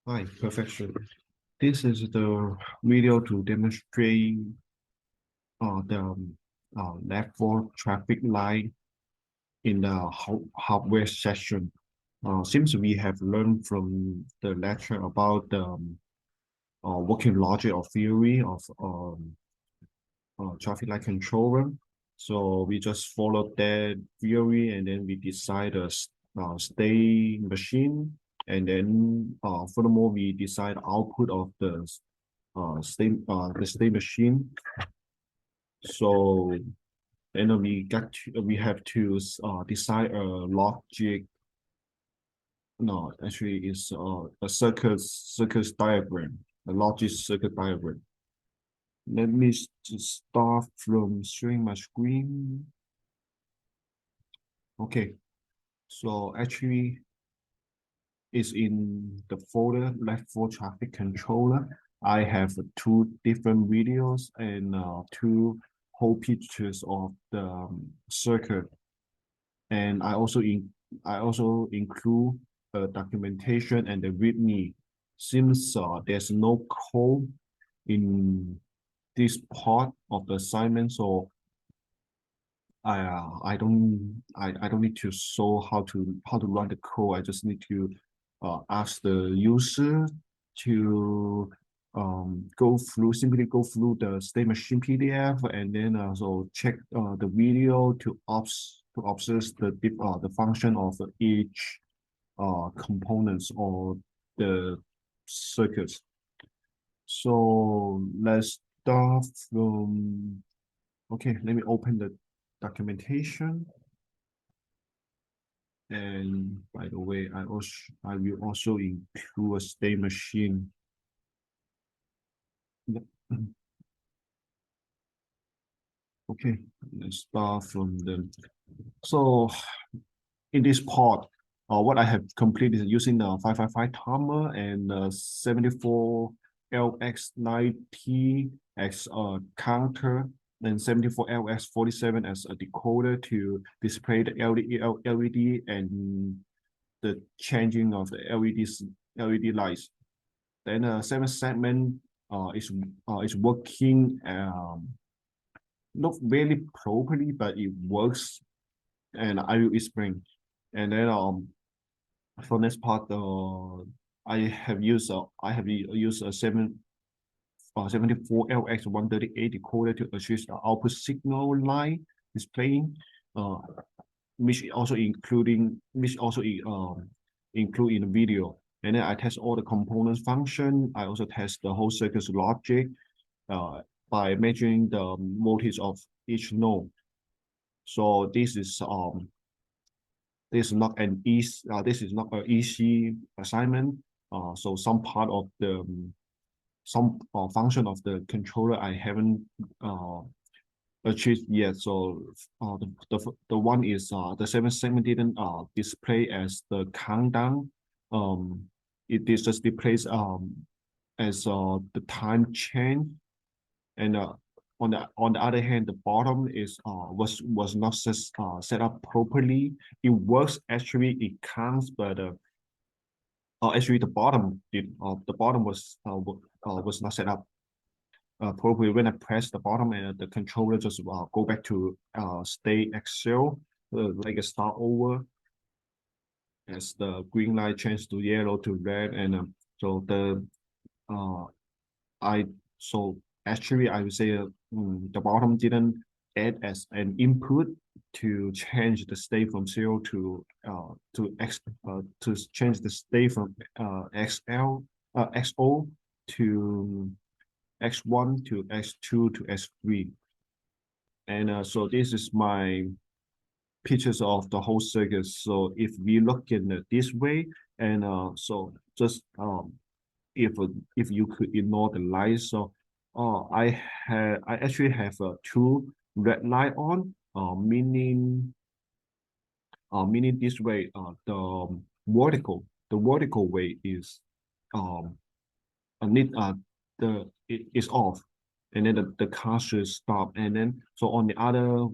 Hi, perfection. This is the video to demonstrate the left four traffic light in the hardware session. Since we have learned from the lecture about the working logic or theory of traffic light controller, so we just followed that theory and then we decide a state machine, and then furthermore we decide output of the state machine. So then we have to decide a logic. No, actually it's a circuit diagram, a logic circuit diagram. Let me just start from sharing my screen. Okay, so actually it's in the folder left for traffic controller. I have two different videos and two whole pictures of the circuit, and I also include documentation and the README. Since there's no code in this part of the assignment, so I don't need to show how to run the code. I just need to ask the user to simply go through the state machine PDF, and then also check the video to observe the function of each components or the circuits. So let's start from, okay, let me open the documentation. And by the way, I will also include a state machine. Okay, let's start from the. So in this part, what I have completed using the 555 timer and 74 LX90 as a counter, and 74 LX47 as a decoder to display the LED and the changing of the LED lights. Then the 7th segment is working not very properly, but it works, and I will explain. And then for next part, I have used a 74 LX138 decoder to assist the output signal line displaying, uh, which also include in the video. And then I test all the components function. I also test the whole circuit's logic uh, by measuring the voltage of each node. So this is not an easy assignment. So some part of the some function of the controller I haven't achieved yet. So the one is the 7th segment didn't display as the countdown. It just displays as the time change, and on the other hand, the bottom is was not set up properly. It works actually, it counts, but actually the bottom was not set up properly. When I press the bottom, and the controller just go back to state Excel, like a start over, as the green light changes to yellow to red, and so the uh I so actually I would say the bottom didn't add as an input to change the state from 0 to change the state from XO to X1 to X2 to X3. And so this is my pictures of the whole circuit. So if we look in it this way, and so just if you could ignore the lights, so I actually have two red light on, meaning this way the vertical way is um need it is off, and then the car should stop, and then so on the other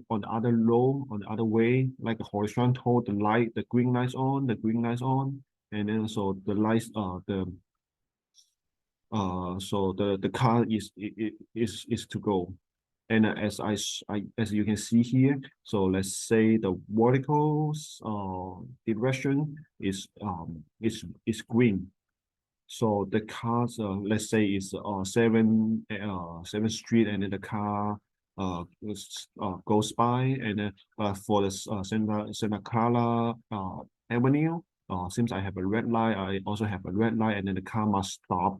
row, on the other way, like the horizontal, the green lights on, and then so the lights so the car is to go. And as you can see here, so let's say the vertical direction is green. So the cars, let's say is 7th Street, and then the car goes by, and then for the Santa Clara Avenue, since I have a red light, I also have a red light, and then the car must stop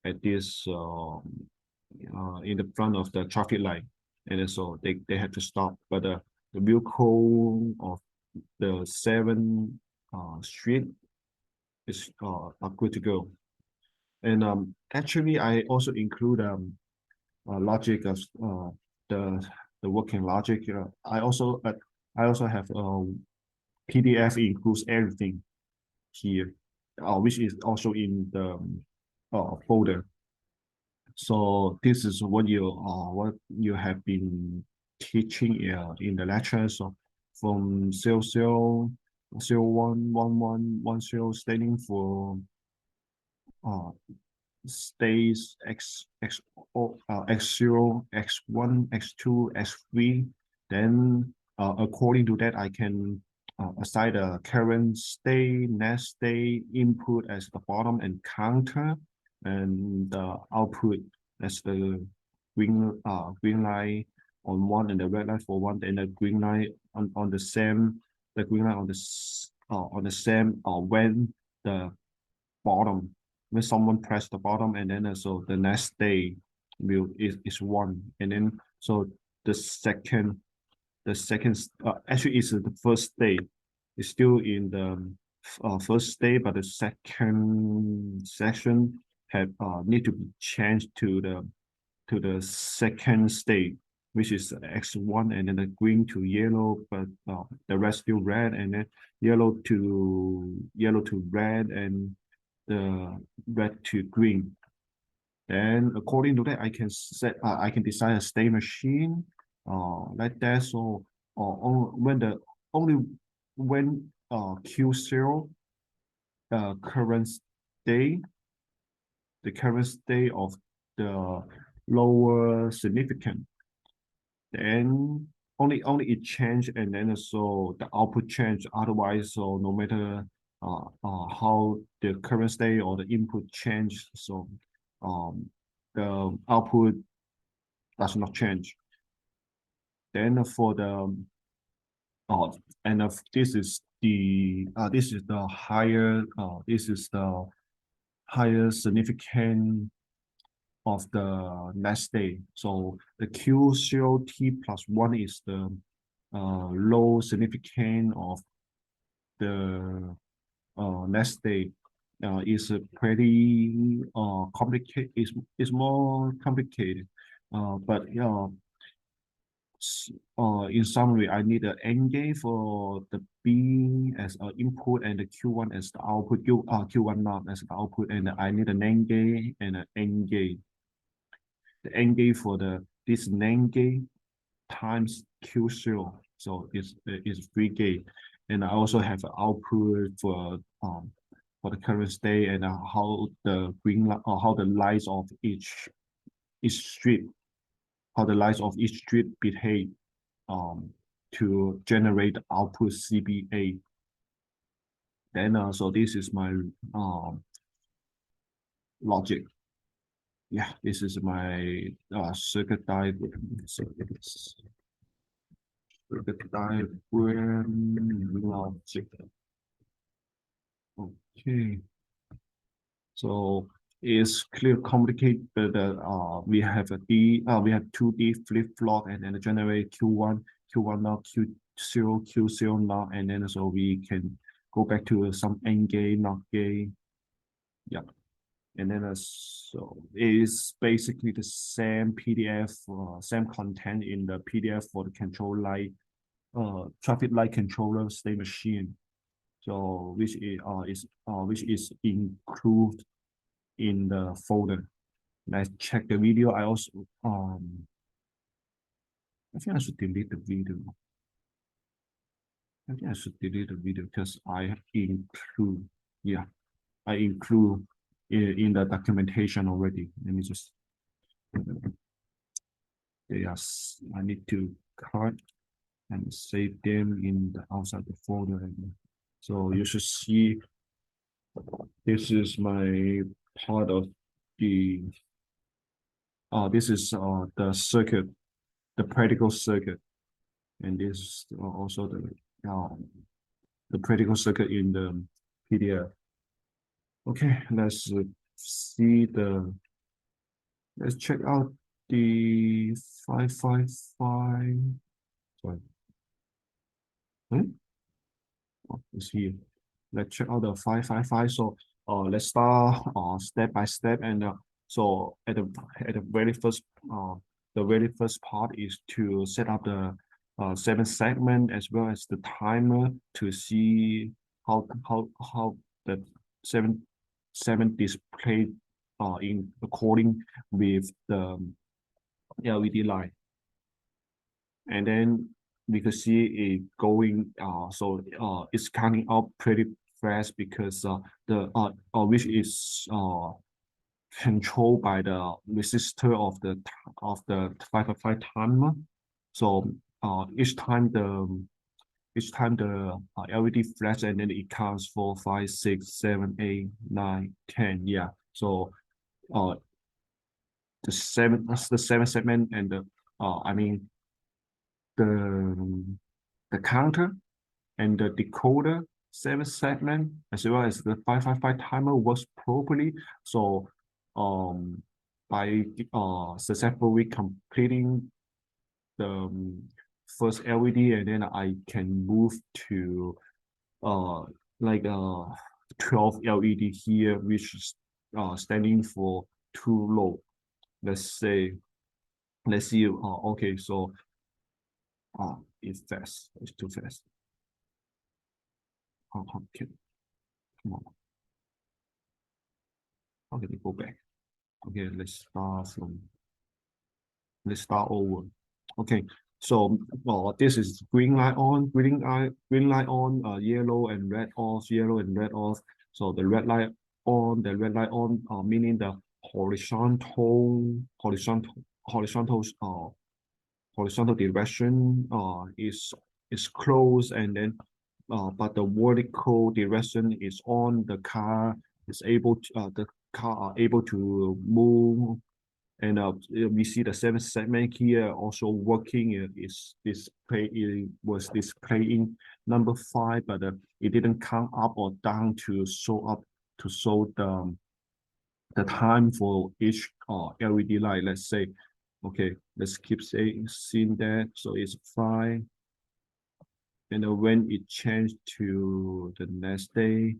at this in the front of the traffic light, and then so they have to stop. But the vehicle of the 7th Street is are good to go. And actually, I also include logic of the the working logic. I also have PDF includes everything here, which is also in the folder. So this is what you have been teaching in the lectures. So from 00, 01, 11, 10, standing for uh, states x0, x1, x2, x3. Then according to that, I can assign the current state, next state, input as the bottom, and counter, and the output as the green light on one, and the red light for one, and the green light on the same, the green light on the same when the bottom, when someone press the bottom, and then so the next day is one, and then so the second actually is the first day. It's still in the first day, but the second section have need to be changed to the second state, which is x1, and then the green to yellow, but the rest still red, and then yellow to red, and the red to green. Then according to that, I can design a state machine like that. So only when Q0 current state, the current state of the lower significant, then only it change, and then so the output change. Otherwise, so no matter how the current state or the input change, so the output does not change. Then for the and this is the higher significant of the next day. So the Q0T plus 1 is the low significant of the next day. Is pretty complicated. Is more complicated. But in summary, I need an AND gate for the B as an input, and the Q1 as the output. Q1 not as the output, and I need a NAND gate and an AND gate. The AND gate for this NAND gate times Q0, so it's 3 gate, and I also have an output for the current state, and how the green light, or how the lights of each strip, how the lights of each strip behave to generate the output CBA. Then so this is my logic. Yeah, this is my circuit diagram. Circuit diagram logic. Okay. So it's clear complicated, but we have we have 2D flip-flop, and then generate Q1 now, Q0 Q0 now, and then so we can go back to some AND gate, NOT gate. Yeah. And then so it's basically the same PDF, same content in the PDF for the control light, traffic light controller state machine. So which is included in the folder. Let's check the video. I also I think I should delete the video. I think I should delete the video because I include, yeah, I include in the documentation already. Let me just, yes, I need to cut and save them in the outside the folder. So you should see this is my part of the this is the circuit, the practical circuit, and this is also the practical circuit in the PDF. Okay, see the let's check out the 555. Sorry. Oh, it's here. Let's check out the 555. So let's start step by step. And so at the very first the very first part is to set up the 7 segment as well as the timer to see how the seven display in according with the LED light. And then we could see it going so it's coming up pretty fast because the which is controlled by the resistor of the 555 timer. So each time the LED flash, and then it counts 4, 5, 6, 7, 8, 9, 10. Yeah. So the seven segment and the I mean the counter and the decoder 7 segment as well as the 555 timer works properly. So by successfully completing the first LED, and then I can move to like 12 LED here, which is standing for too low. Let's see. Okay, so it's fast. It's too fast. Okay, come on. How can we go back? Okay, let's start over. Okay, so this is green light on, green light on, yellow and red off, yellow and red off. So the red light on, meaning the horizontal direction is closed, and then but the vertical direction is on. The car is able to the car are able to move, and we see the 7 segment here also working. It was displaying number 5, but it didn't count up or down to show the time for each LED light. Let's say, okay, let's keep seeing that. So it's 5, and when it changed to the next day,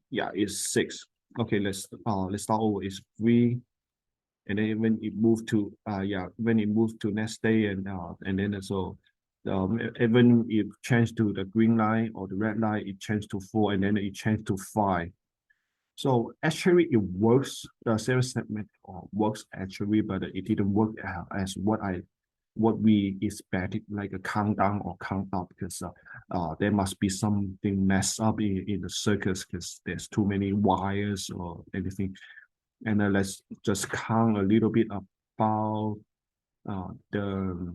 yeah, it's 6. Okay, let's start over. It's 3, and then when it moved to next day, and then so even it changed to the green light or the red light, it changed to 4, and then it changed to 5. So actually it works. The 7 segment works actually, but it didn't work as what we expected, like a countdown or count up, because there must be something messed up in the circuits because there's too many wires or anything. And let's just count a little bit about the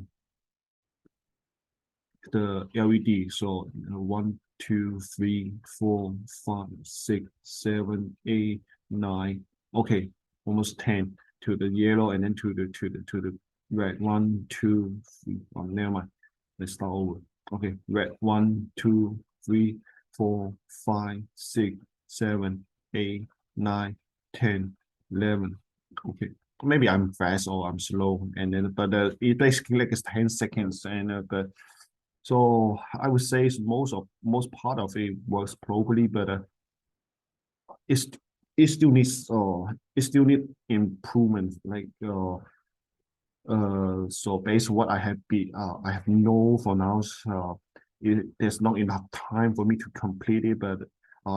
LED. So 1, 2, 3, 4, 5, 6, 7, 8, 9. Okay, almost 10 to the yellow, and then to the red. 1, 2, 3. Oh, never mind. Let's start over. Okay, red. 1, 2, 3, 4, 5, 6, 7, 8, 9, 10, 11. Okay, maybe I'm fast or I'm slow, and then but it basically like it's 10 seconds, and but so I would say most part of it works properly, but it's it still needs improvement. Like so based on what I have know for now, there's not enough time for me to complete it, but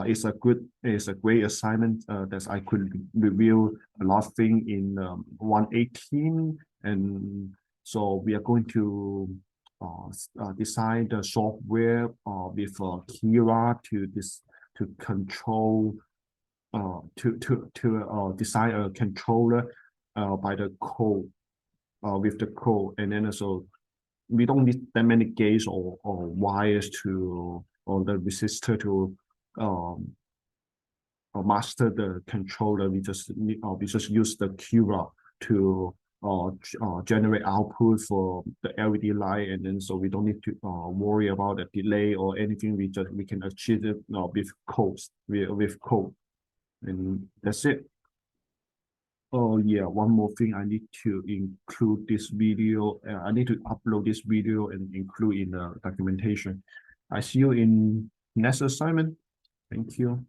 it's a great assignment that I could review a lot of things in 118, and so we are going to design the software with Kira to control design a controller by the code with the code, and then also we don't need that many gates or wires to or the resistor to um, master the controller. We just use the Qroute to generate output for the LED light, and then so we don't need to worry about the delay or anything. We can achieve it with code, and that's it. Oh yeah, one more thing, I need to include this video. I need to upload this video and include in the documentation. I see you in next assignment. Thank you.